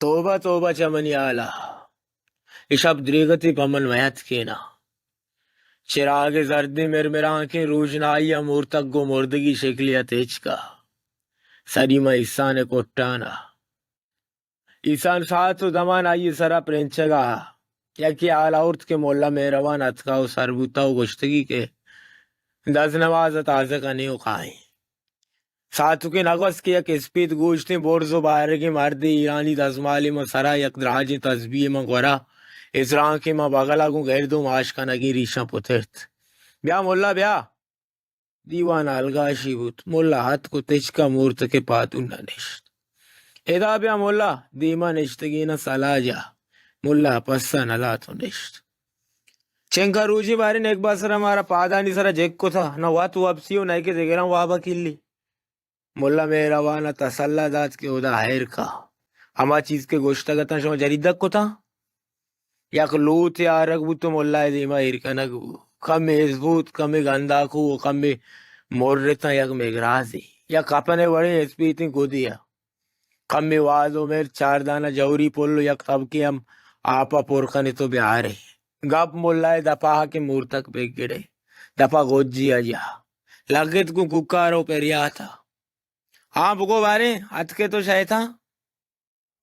توبہ توبہ چمنی آلہ اشب دریگتی پمن ویت کینا چراغ زردی مرمرا کے روشنائی امور تک گو مردگی شکلیت ایچ کا سریما اسان کوٹانا ایسان ساتھ زمان آئی سرا پرنچگا یکی آلاورت کے مولا میروان اتکاو سربوتاو گشتگی کے دز نواز تازہ کا نیو کھائیں ساتھ کے نغس کی یک اسپیت گوشتی بورزو بارگی مردی ایرانی دزمالی میں سرا یک دراجی تسبیح میں گورا اسران کی ماں بغلا گو گردو ماشکا نگی ریشا پترت بیا مولا بیا دیوان الگاشی بود مولا ہاتھ کو تچکا مورت کے پاتون نشت ادا بیا مولا دیما نشتگی نا سلا جا مولا پسا نلا تو نشت چنکا روجی بارین ایک بار سر ہمارا پادانی سر جیک کو تھا نہ وات وابسیو نہ کہ زگران وابا کلی مولا میرا وانا تسلا دات کے ادا حیر کا ہما چیز کے گوشتگتا شما جریدک کو تھا یک لوت یا رگبو تو مولا دیما ہرکنگو کم حضبوت کم گنداکو کم مورتا یک مگرازی یا کپنے بڑے اسپیتیں کو دیا کم وازو میر چار دانا جوری پولو یک طبقی ہم آپا پورکنے تو بیارے گپ مولا دپاہ کے مور تک بیگ گڑے دپا گوجی آجا لگت کو ککارو پریا تھا ہاں بگو بارے ہتھ کے تو شاید تھا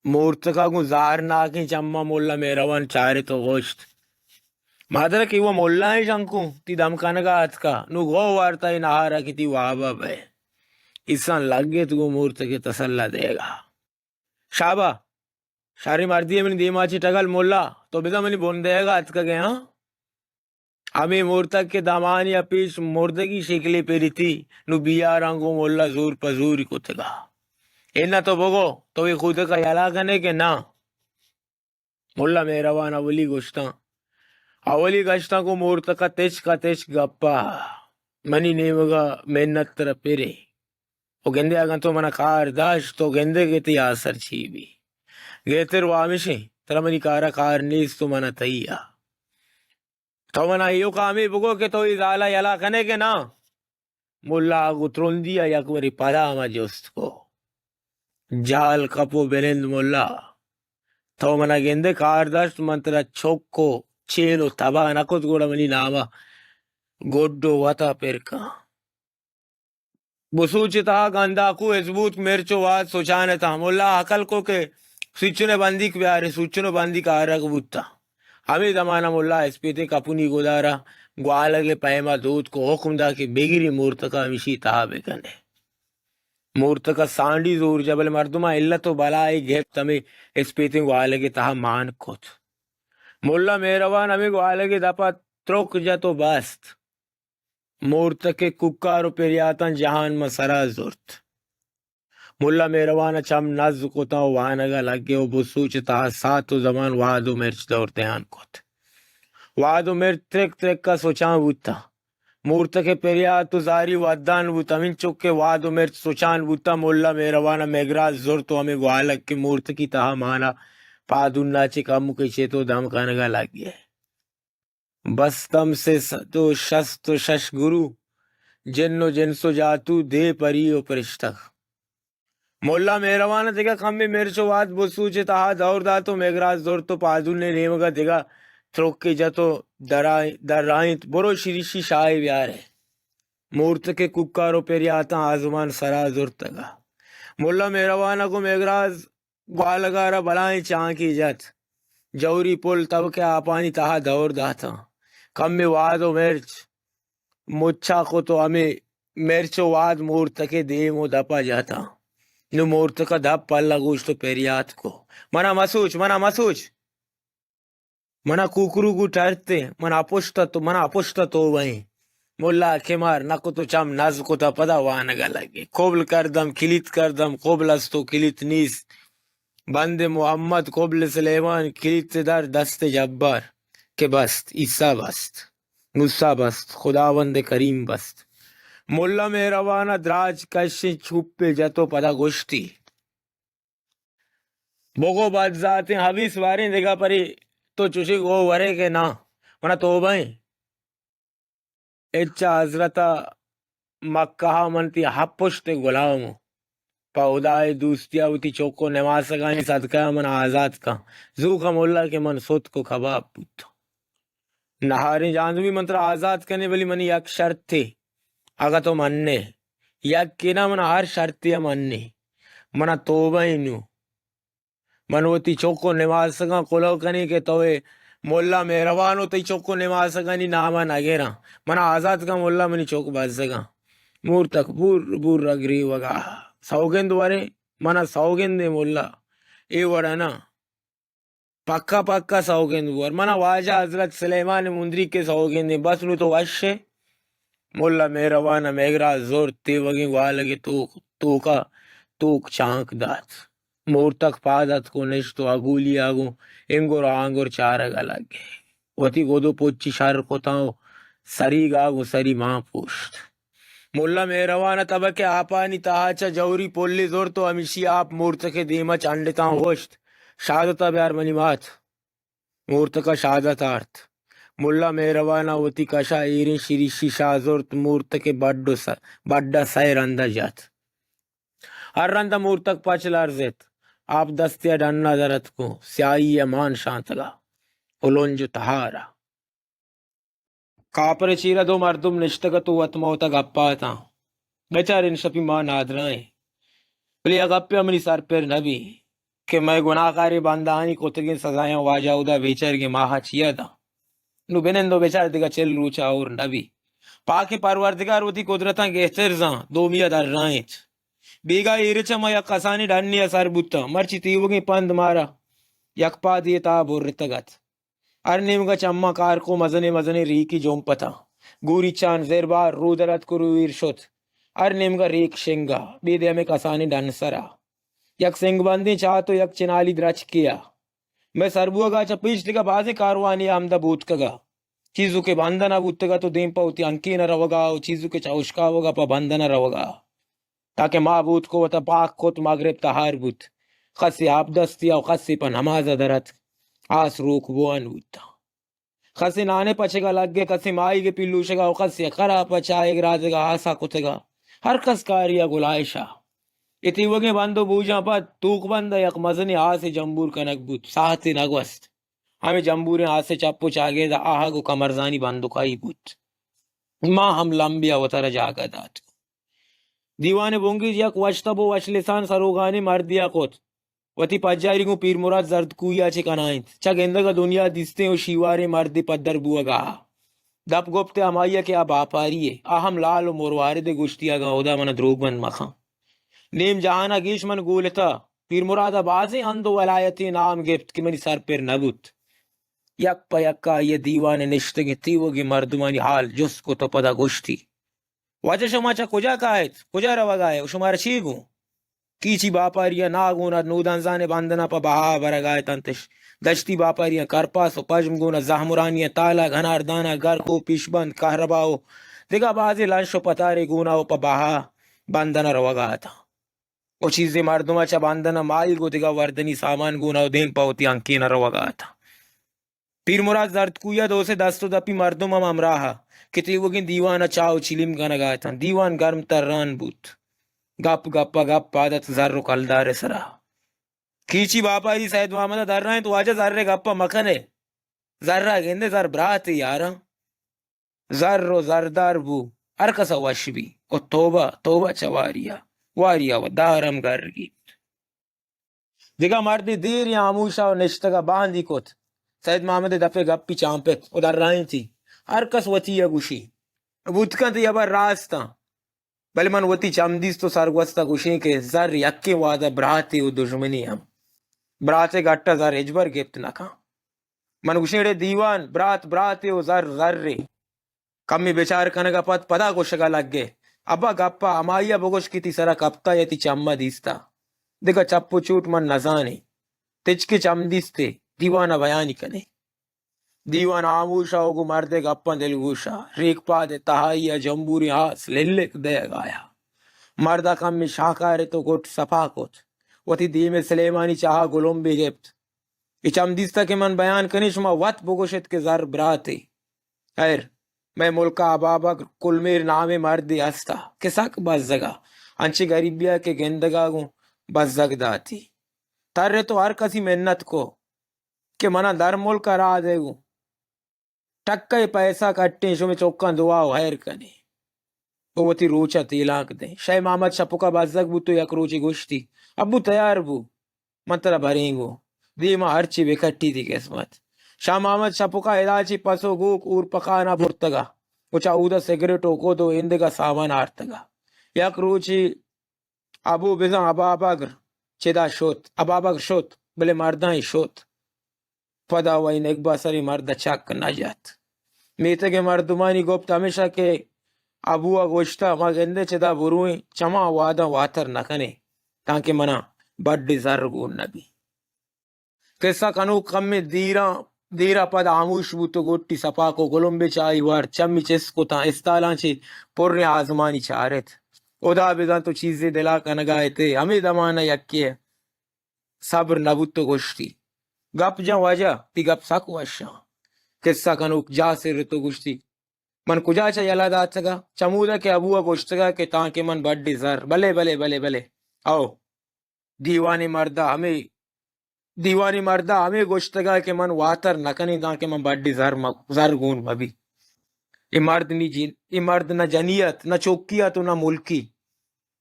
مورتکا کو زار ناکی چمہ مولا میروان چارے تو گوشت مادر کی وہ مولا ہے شنکو تی دمکانگا ہتھ کا نو گو وارتا ہی نہارا کی تی وابا بے اسان لگت کو مورتک تسلا دے گا شابا شاری مردی منی دیما چی ٹگل مولا تو بیدا منی بون دے گا ہتھ کا گیا ہمیں مورتک کے دامانی اپیش مردگی شکلی پیری تھی نو بیا رنگو مولا زور پزوری کو تگا اینا تو بگو تو یہ خود کا یلا کنے کے نا مولا میروان اولی گشتاں اولی گشتاں کو مورتکا تیچ کا تیچ گپا منی نیمگا محنت تر پیرے او گندے آگا تو منا کار داشت تو گندے کے تی آسر چھی بھی گیتر وامشے تر منی کارا کار نیس تو منا تیا تو منا ایو کامی بگو کہ تو ای زالا یلا کنے کے نا مولا آگو ترندیا یک وری پدا ما جوست کو جال کپو بلند مولا تو منا گندے کار داشت منترا چوکو چیلو تبا نکت گوڑا منی ناما گوڈو وطا پرکا بسوچتا گنداکو ازبوت مرچو واد سوچانتا مولا عقل کو کہ سوچنے بندی کے بیارے سوچنے بندی کا آرگ بوتا ہمیں زمانہ مولا اسپیتے کپونی گدارا گوالگے پیما دود کو حکم دا کہ بگری مورتکا مشی تہا بکنے مورتکا سانڈی زور جبل مردمہ علت و بلائی گھیپ تمہیں اسپیتے گوالگے تہا مان کت مولا میروان ہمیں گوالگے دپا ترک جا تو باست مورتکے ککارو پریاتاں جہان مسرا زورت مولا میروان چم نز کتا وانگا لگے و بسوچتا ساتو زمان وادو مرچ دور دیان کت وادو مرچ ترک ترک کا سوچان بوتا مورتکے پریاتو زاری ودان بوتا من چکے وادو مرچ سوچان بوتا مولا میروان میگراز زورتو ہمیں گوالگ کے مورتکی تہا مانا پادون ناچے کامو کے چیتو دم کانگا لگے بس تم سے ستو شستو شش گرو جنو جنسو جاتو دے پری و پرشتک مولا میروان دیگا کمی مرچو واد بسوچے تہا دور دا تو میگراز دور تو پادون نے نیمگا دیگا ترکی جا تو در رائنت برو شریشی شاہی بیارے مورتکے ککارو پریاتاں آزمان سرا زورتگا مولا میروانہ کو میگراز گوالگارا بلائیں چانکی جت جوری پل تب کے آپانی تہا دور داتا کم میں واد و مرچ مچھا کو تو ہمیں مرچو واد مورتکے دیمو دپا جاتا نو مورتکا دپ پلا گوشتو پیریات کو منا مسوچ منا کوکرو کو ٹرتے منا اپشتا تو وہیں مولا کمار نکو تو چم نز کو تا پدا وانگا لگے قبل کردم کلیت کردم قبل استو کلیت نیس بند محمد قبل سلیمان کلیت در دست جبار کہ بست عیسیٰ بست موسیٰ بست خداوند کریم بست مولا میروانہ دراج کشی چھپے جتو پدا گشتی بگو باد ذاتیں حویث واریں دیگا پری تو چوشی گو ورے کے نا منا توبہیں اچھا حضرت مکہ منتی حپشت غلامو پودائے دوستیا ہوتی چوکو نماز سگانی صدقہ من آزاد کا زو کا مولا کے من سوت کو کباب پوت نہاری جاندوی منتر آزاد کرنے والی منی یک شرط تھے اگا تو مننے یک کینا من ہر شرطیا مننے منا توبہ انو منوتی چوکو نماز سگا کلو کنی کے توے مولا مہربانو تی چوکو نماز سگانی ناما نگیرا منا آزاد کا مولا منی چوک باز سگا مور تک بور رگری وگا سوگند ورے منا سوگند مولا اے وڑنا پکا پکا سوگند ور منا واجہ حضرت سلیمان مندری کے سوگند بس نو تو وش مولا مہربانا میگرا زور تے وگیں والگے توک چانک دات مور تک پادت کو نشتو اگولی آگو انگور آنگور چارگا لگے وتی گودو پوچی شر کو تاؤ سری گاگو سری ماں پوشت مولا مہربانا تبکے آپانی تاہاچا جوری پولی زور تو ہمیشی آپ مورتکے دیما چانڈتا ہوشت شہادتا بیار منی مات مورتکا شہادت آرت مولا مہربانا وتی کشا ایرین شریشی شاہ زورت مورتکے بڑا سائے رندہ جات ہر رندہ مورتک پچ لرزت آپ دستیا ڈننا درت کو سیائی امان شانتگا اولونجو تہارا کاپر چیرہ دو مردم نشتگا تو وط موتا گپا تا بیچارن شپی ماں نادرائیں بلی اگپی امنی سر پر نبی کہ میں گناہ کاری باندانی کتگین سزائیں واجہ دا بیچار کے ماہا چیا دا نو بینندو بیچار دیگا چل روچا اور نبی پاک پروردگار وتی قدرتاں گہتر زاں دو میاں در رائنچ بیگا ایرچا ما یک قسانی ڈنیا سر بوتا مرچی تیوگی پند مارا یک پا دیتا بورتگت ارنیمگا چما کار کو مزنے ریکی جوم پتا گوری چان زیر بار رو درت کو رویر شد ارنیمگا ریک شنگا بیدے ہمیں کسانی ڈن سرا یک سنگ بندی چاہ تو یک چنالی درچ کیا میں سربوا گا چا پیچ لگا بازی کاروانی آمدہ بوت کگا چیزوں کے باندھا نہ بوتگا تو دیم پاوتی انکی نہ روگا چیزوں کے چاوشکا ہوگا پا باندھا نہ روگا تاکہ ماں بوت کو تا پاک کو تو مغرب تہار بوت خسی آپ دستیا و خسی پا نماز درت آس روک بوان بوتا خسی نانے پچگا لگ گے کسی مائی کے پلو شگا و خسی خرا پچائے گرازگا آسا کتگا ہر کس کاریا گلائشا اتی وگے بندو بوجا پا توک بندہ یک مزنی آسے جمبور کنک بوت ساہتی نگوست ہمیں جمبوریں آسے چپو چاگے دا آہا گو کمرزانی بندو کائی بوت ماں ہم لمبیا وطر جاگا دات دیوان بونگی یک وشتبو وش لسان سروگانی مردیا کوت وتی پجاری کو پیر مراد زرد کویا چے کنائنت چا گندگا دنیا دستے و شیوارے مردی پدر بوگا دپ گپتے ہمایا کہ اب آپاریے آہم لال و مروارے دے گشتیا گا ہودا من دروگ بند مخان نیم جہانا گیش من گولتا پیر مراد بازی اندو ولایتی نام گفت کہ منی سر پر نبوت یک پا یکا یہ دیوان نشتگی تیوگی مردمانی حال جس کو تو پدا گشتی واجہ شما چا کجا کائت کجا رو گائے شمار چی گو کیچی باپاریا ناگونا نودان زانے باندنا پا بہا برگائے تنتش دشتی باپاریا کرپاس و پجم گونا زہمرانیا تالا گھنار دانا گر کو پیش بند کہرباؤ دیگا بازی لنش و پتارے گونا و پا بہا باندنا رو گا تا او چیزیں مردمہ چا باندنا مائل گو دیگا وردنی سامان گونا و دین پاوتی انکی نہ رو گا تا پیر مراد زرد کویا دو سے دستو دپی مردمہ ممراہا کتی وگین دیوانا چاو چلیم گانا گا تا دیوان گرم تران بوت گپ گپا گپ عادت زر و کلدار سرا کیچی باپاری سید محمد در رہے تو واجہ زر گپا مکنے زرہ گندے زر براتی یارا زر و زردار بو ارکسا وشبی و توبہ چواریا واریا و دارم گرگی دیگا مردی دیر یا آموشا و نشتگا باندی کت سید محمد دفع گپی چامپت و در رہی تھی ارکس وطی گوشی بودکن تی یبر راستا بل من وتی چمدیس تو سرگوستا گوشیں کہ زر یکی وعدہ براتے و دشمنی ہم براتے گٹا زر اجبر گفت نکا من گوشیں رے دیوان براتے و زر رے کمی بیچار کنگا پت پدا گوشگا لگ گے ابا گپا امائیا بگوش کی تی سرا کپتا یا تی چمہ دیستا دیکھا چپو چوٹ من نزانے تجھ کے چمدیستے دیوانا بیانی کنے دیوان آموشا ہوگو مردے گپا دلگوشا ریک پا دے تہائیا جمبوری آس للک دے گایا مردہ کم میں شاکارے تو گھٹ سپا کت وتی دیم سلیمانی چاہا گلوم بھی گپت اچم دیستا کہ من بیان کنیش ما وط بگوشت کے زر براتے خیر میں ملکہ ابابک کل میر نام مردی ہستا کسک بس زگا انچی غریبیا کے گندگا گوں بزگ داتی ترے تو ہر کسی محنت کو کہ منا در ملک را دے گوں ٹکے پیسہ کٹیں شو میں چوکاں دعا خیر کنے وہ وتی روچا تیلاک دیں شاہ محمد شپو کا بزگ بو تو یک روچی گوشتی ابو تیار بو مطلب بھریں گو دیما ہرچی بکٹی تھی قسمت شاہ محمد شپو کا ہداچی پسو گوک اور پکانا پرتگا وچا اودا سگریٹو کو تو اندگا سامان آرتگا یک روچی ابو بزن ابابگر چدا شوت ابابگر شوت بلے مردائی شوت پدا وئی نگبا سری مرد چک نجات میتے کے مردمانی گفت ہمیشہ کہ ابوا گوشتا ما گندے چدا بروئیں چما وادا واتر نکنے تاکہ منا بڑی زر گون نبی قصہ کنو کم میں دیرا پد آموش بو تو گوٹی سپا کو گلمبے چائی وار چمی چس کو تا استالان چی پرنے آزمانی چارت ادا بزن تو چیزیں دلا کنگائے تے ہمیں دمانا یکی ہے صبر نبوت تو گوشتی گپ جا وجہ تی گپ سک وشا قصہ کنوک جا سر تو گوشتی من کجا چا یلا داتگا چمودا کے ابوا گوشتگا کہ تاکہ من بڑی زر بلے بلے بلے بلے او دیوانی مردہ ہمیں گوشتگا کہ من واتر نکنی تاکہ من بڑی زر گون مبی یہ مرد نہ جنیت نہ چوکیات نہ ملکی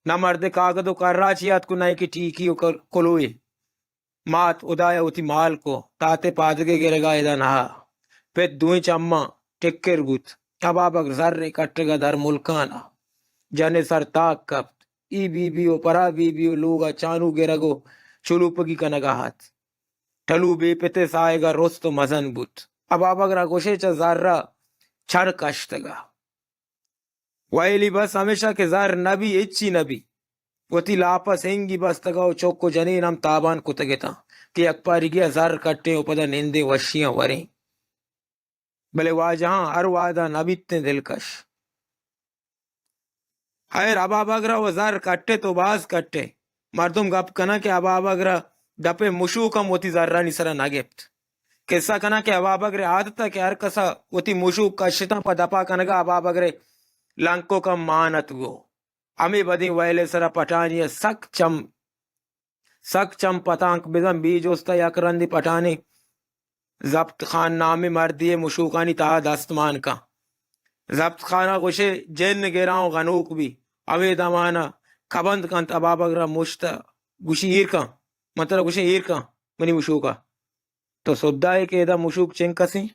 نہ مرد کاغذ و کراچیات کو نہ کہ ٹھیکی و کلوئے مات ادایا ہوتی مال کو تاتے پادگے گرے گا ادا نہا پت دوئیں چمہ ٹکر بوت ابابک زر کٹگا در ملکانا جنے سر تاک کپت ای بی بیو پرا بی بیو لوگا چانو گرگو چلو پگی کنگا ہاتھ ٹلو بے پتے سائے گا رست و مزن بوت ابابک را گوشے چا زرہ چھڑ کشتگا ویلی بس ہمیشہ کے زر نبی اچھی نبی وتی لاپس ہنگی بستگا و چوکو جنین ہم تابان کتگتا کہ اکپاری گیا زر کٹے و پدا نندے وشیاں وریں بلے واجہاں ہر وعدہ نبیتنے دلکش خیر ابابگرہ و زر کٹے تو باز کٹے مردم گپ کنا کہ ابابگرہ دپے مشوکم وتی زرانی سرا نگپت قصہ کنا کہ ابابگرہ عادتا کہ ہر کسا وتی مشوک کشتا پا دپا کنگا ابابگرہ لنکو کم مانت گو ہمیں بدیں ویلے سرا پٹانی سک چم پتانک بزن بیجوستا یک رندی پٹانی ضبط خان نامی مردی مشوکانی تہا دستمان کا ضبط خانہ گوشے جن گراؤں غنوک بھی اوے دمانا کبند کنت ابابگرہ مشتا گوشی ایر کا مطلب گوشے ایر کا منی مشوکا تو سدائے کہ دا مشوک چنکسی